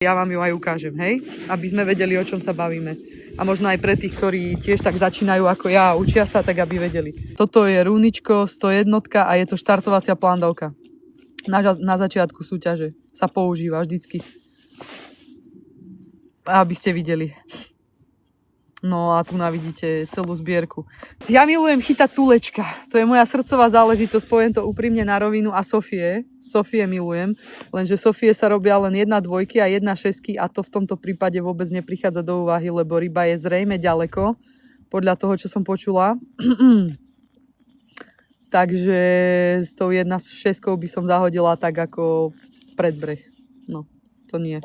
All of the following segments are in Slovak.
Ja vám ju aj ukážem, hej? Aby sme vedeli, o čom sa bavíme. A možno aj pre tých, ktorí tiež tak začínajú ako ja, učia sa, tak aby vedeli. Toto je rúničko 101 a je to štartovacia plandavka. Na začiatku súťaže sa používa vždycky. Aby ste videli. No a tu vidíte celú zbierku. Ja milujem chytať tulečka. To je moja srdcová záležitosť, poviem to úprimne na rovinu. A Sofie milujem. Lenže Sofie sa robia len 1 dvojky a 1 šesky a to v tomto prípade vôbec neprichádza do úvahy, lebo ryba je zrejme ďaleko, podľa toho, čo som počula. Takže s tou 1 šeskou by som zahodila tak ako predbreh. No, to nie.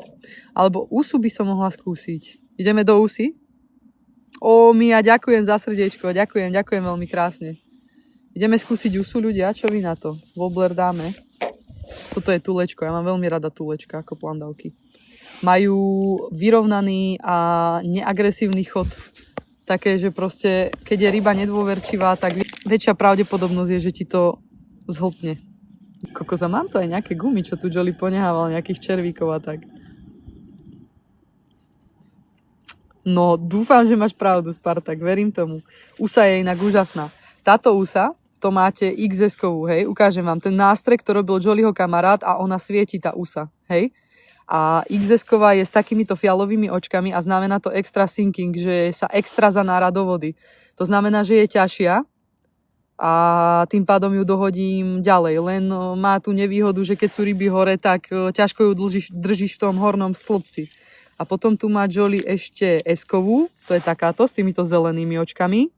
Alebo úsu by som mohla skúsiť. Ideme do úsy? Ó, Mia, ďakujem za srdiečko, ďakujem veľmi krásne. Ideme skúsiť úsu, ľudia, čo vy na to? Wobbler dáme. Toto je tulečko, ja mám veľmi rada tulečka ako plandavky. Majú vyrovnaný a neagresívny chod. Také, že proste, keď je ryba nedôverčivá, tak väčšia pravdepodobnosť je, že ti to zhltne. Kokoza, mám to aj nejaké gumy, čo tu Jolly ponehával, nejakých červíkov a tak. No, dúfam, že máš pravdu, Spartak, verím tomu. Úsa je inak úžasná. Táto úsa, to máte XS-kovú, hej, ukážem vám ten nástroj, ktorý robil Jollyho kamarát a ona svieti tá úsa, hej. A XS-ková je s takýmito fialovými očkami a znamená to extra sinking, že sa extra zanára do vody. To znamená, že je ťažšia a tým pádom ju dohodím ďalej. Len má tú nevýhodu, že keď sú ryby hore, tak ťažko ju držíš v tom hornom stĺpci. A potom tu má Jolly ešte S-kovú, to je takáto, s týmito zelenými očkami.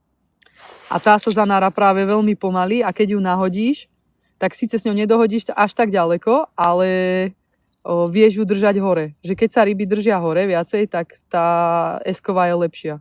A tá sa zanára práve veľmi pomaly a keď ju nahodíš, tak síce s ňou nedohodíš až tak ďaleko, ale vieš ju držať hore. Že keď sa ryby držia hore viacej, tak tá S-ková je lepšia.